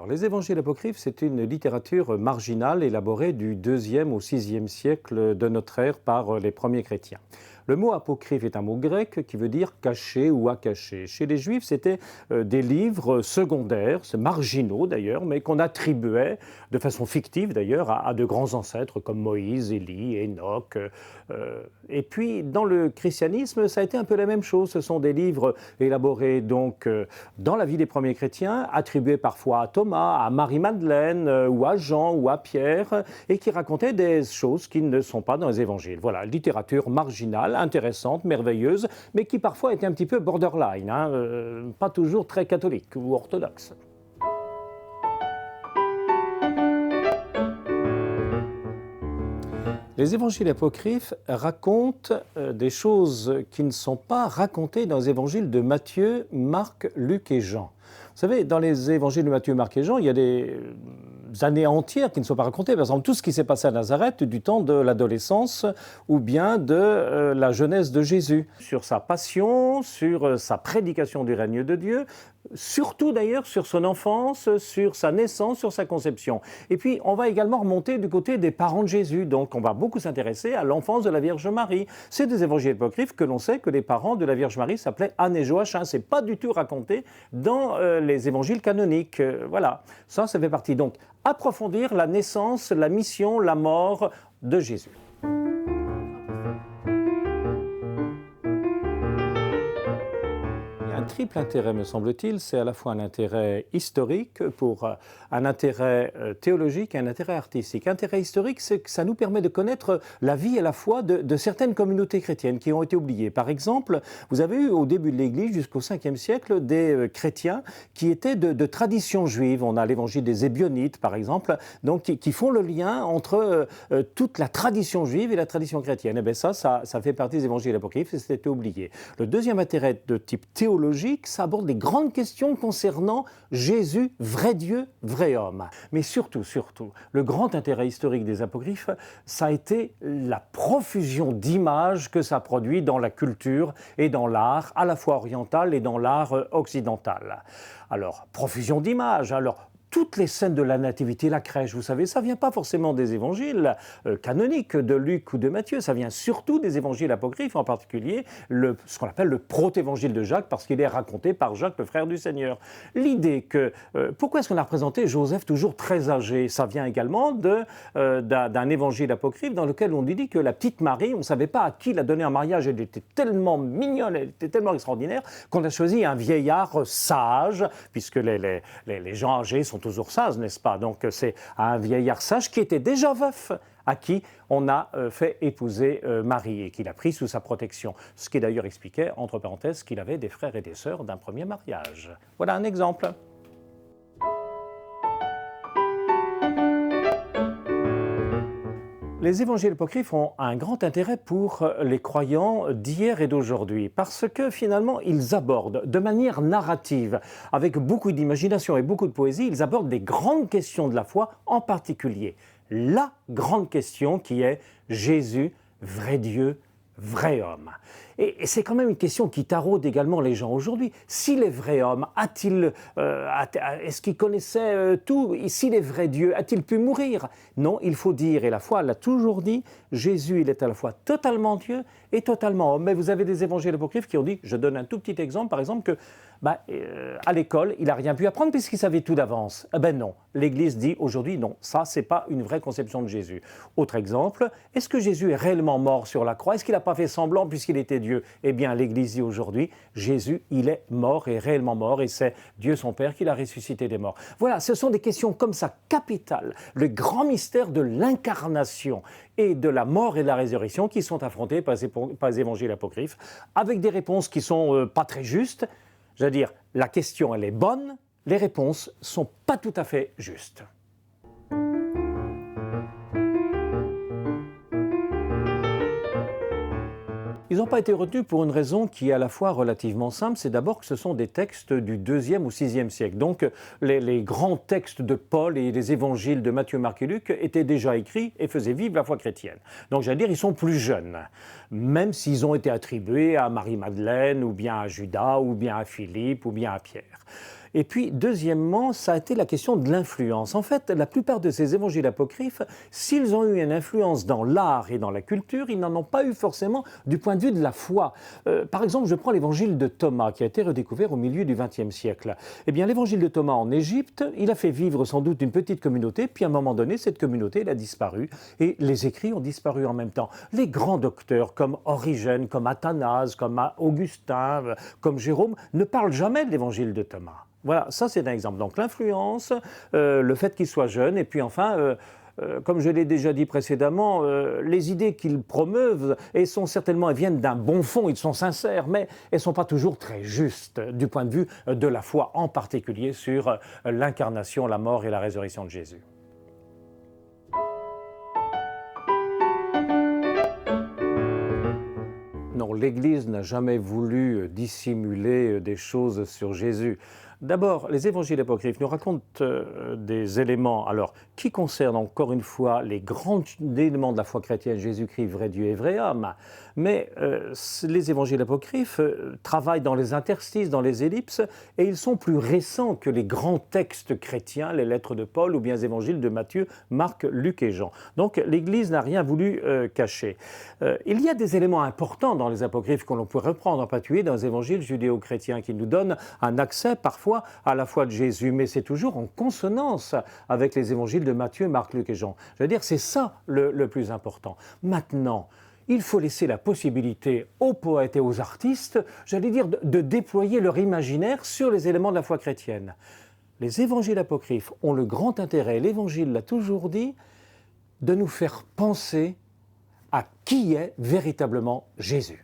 les évangiles apocryphes, c'est une littérature marginale élaborée du IIe au VIe siècle de notre ère par les premiers chrétiens. Le mot apocryphe est un mot grec qui veut dire caché ou à cacher. Chez les Juifs, c'était des livres secondaires, marginaux d'ailleurs, mais qu'on attribuait de façon fictive d'ailleurs à de grands ancêtres comme Moïse, Élie, Enoch. Et puis dans le christianisme, ça a été un peu la même chose. Ce sont des livres élaborés donc dans la vie des premiers chrétiens, attribués parfois à Thomas, à Marie-Madeleine ou à Jean ou à Pierre, et qui racontaient des choses qui ne sont pas dans les évangiles. Voilà, littérature marginale, intéressante, merveilleuse, mais qui parfois était un petit peu borderline, pas toujours très catholique ou orthodoxe. Les évangiles apocryphes racontent des choses qui ne sont pas racontées dans les évangiles de Matthieu, Marc, Luc et Jean. Vous savez, dans les évangiles de Matthieu, Marc et Jean, il y a des années entières qui ne sont pas racontées. Par exemple, tout ce qui s'est passé à Nazareth du temps de l'adolescence ou bien de la jeunesse de Jésus. Sur sa passion, sur sa prédication du règne de Dieu, surtout d'ailleurs sur son enfance, sur sa naissance, sur sa conception. Et puis, on va également remonter du côté des parents de Jésus. Donc, on va beaucoup s'intéresser à l'enfance de la Vierge Marie. C'est des évangiles apocryphes que l'on sait que les parents de la Vierge Marie s'appelaient Anne et Joachim. C'est pas du tout raconté dans les évangiles canoniques. Voilà, ça fait partie. Donc, approfondir la naissance, la mission, la mort de Jésus. Un triple intérêt, me semble-t-il, c'est à la fois un intérêt historique, pour un intérêt théologique et un intérêt artistique. Intérêt historique, c'est que ça nous permet de connaître la vie et la foi de certaines communautés chrétiennes qui ont été oubliées. Par exemple, vous avez eu au début de l'Église, jusqu'au 5e siècle, des chrétiens qui étaient de tradition juive. On a l'évangile des Ébionites, par exemple, donc qui font le lien entre toute la tradition juive et la tradition chrétienne. Et bien ça fait partie des évangiles apocryphes et c'était oublié. Le deuxième intérêt de type théologique, ça aborde des grandes questions concernant Jésus, vrai Dieu, vrai homme. Mais surtout, le grand intérêt historique des apocryphes, ça a été la profusion d'images que ça produit dans la culture et dans l'art, à la fois oriental et dans l'art occidental. Alors, profusion d'images, toutes les scènes de la nativité, la crèche, vous savez, ça ne vient pas forcément des évangiles canoniques de Luc ou de Matthieu, ça vient surtout des évangiles apocryphes, en particulier ce qu'on appelle le protévangile de Jacques, parce qu'il est raconté par Jacques, le frère du Seigneur. L'idée que, pourquoi est-ce qu'on a représenté Joseph toujours très âgé? Ça vient également d'un évangile apocryphe dans lequel on dit que la petite Marie, on ne savait pas à qui la donner en mariage, elle était tellement mignonne, elle était tellement extraordinaire, qu'on a choisi un vieillard sage, puisque les gens âgés sont toujours sages, n'est-ce pas? Donc c'est un vieillard sage qui était déjà veuf, à qui on a fait épouser Marie et qu'il a pris sous sa protection. Ce qui d'ailleurs expliquait, entre parenthèses, qu'il avait des frères et des sœurs d'un premier mariage. Voilà un exemple. Les évangiles apocryphes ont un grand intérêt pour les croyants d'hier et d'aujourd'hui parce que finalement ils abordent de manière narrative, avec beaucoup d'imagination et beaucoup de poésie, ils abordent des grandes questions de la foi, en particulier la grande question qui est Jésus, vrai Dieu, vrai homme. Et c'est quand même une question qui taraude également les gens aujourd'hui. S'il est vrai homme, est-ce qu'il connaissait tout? S'il est vrai Dieu, a-t-il pu mourir? Non, il faut dire, et la foi l'a toujours dit, Jésus, il est à la fois totalement Dieu et totalement homme. Mais vous avez des évangiles apocryphes qui ont dit, je donne un tout petit exemple, par exemple, que à l'école, il n'a rien pu apprendre puisqu'il savait tout d'avance. Eh ben non, l'Église dit aujourd'hui non, ça c'est pas une vraie conception de Jésus. Autre exemple, est-ce que Jésus est réellement mort sur la croix? Est-ce qu'il n'a pas fait semblant puisqu'il était Dieu? Eh bien l'Église dit aujourd'hui, Jésus il est mort et réellement mort et c'est Dieu son Père qui l'a ressuscité des morts. Voilà, ce sont des questions comme ça capitales, le grand mystère de l'incarnation et de la mort et de la résurrection qui sont affrontées par les évangiles apocryphes avec des réponses qui sont pas très justes. Je veux dire, la question, elle est bonne, les réponses ne sont pas tout à fait justes. Ils n'ont pas été retenus pour une raison qui est à la fois relativement simple, c'est d'abord que ce sont des textes du IIe ou VIe siècle. Donc les grands textes de Paul et les évangiles de Matthieu, Marc et Luc étaient déjà écrits et faisaient vivre la foi chrétienne. Donc j'allais dire, ils sont plus jeunes, même s'ils ont été attribués à Marie-Madeleine, ou bien à Judas, ou bien à Philippe, ou bien à Pierre. Et puis, deuxièmement, ça a été la question de l'influence. En fait, la plupart de ces évangiles apocryphes, s'ils ont eu une influence dans l'art et dans la culture, ils n'en ont pas eu forcément du point de vue de la foi. Par exemple, je prends l'évangile de Thomas, qui a été redécouvert au milieu du XXe siècle. Eh bien, l'évangile de Thomas en Égypte, il a fait vivre sans doute une petite communauté, puis à un moment donné, cette communauté, elle a disparu, et les écrits ont disparu en même temps. Les grands docteurs, comme Origène, comme Athanase, comme Augustin, comme Jérôme, ne parlent jamais de l'évangile de Thomas. Voilà, ça c'est un exemple. Donc l'influence, le fait qu'il soit jeune, et puis enfin, comme je l'ai déjà dit précédemment, les idées qu'ils promeuvent, elles viennent d'un bon fond, ils sont sincères, mais elles ne sont pas toujours très justes du point de vue de la foi, en particulier sur l'incarnation, la mort et la résurrection de Jésus. Non, l'Église n'a jamais voulu dissimuler des choses sur Jésus. D'abord, les évangiles apocryphes nous racontent des éléments qui concernent encore une fois les grands éléments de la foi chrétienne, Jésus-Christ, vrai Dieu et vrai homme. Mais les évangiles apocryphes travaillent dans les interstices, dans les ellipses, et ils sont plus récents que les grands textes chrétiens, les lettres de Paul ou bien les évangiles de Matthieu, Marc, Luc et Jean. Donc l'Église n'a rien voulu cacher. Il y a des éléments importants dans les apocryphes que l'on peut reprendre, en particulier dans les évangiles judéo-chrétiens, qui nous donnent un accès parfois à la foi de Jésus, mais c'est toujours en consonance avec les évangiles de Matthieu, Marc, Luc et Jean. Je veux dire, c'est ça le plus important. Maintenant, il faut laisser la possibilité aux poètes et aux artistes, de déployer leur imaginaire sur les éléments de la foi chrétienne. Les évangiles apocryphes ont le grand intérêt, l'Évangile l'a toujours dit, de nous faire penser à qui est véritablement Jésus.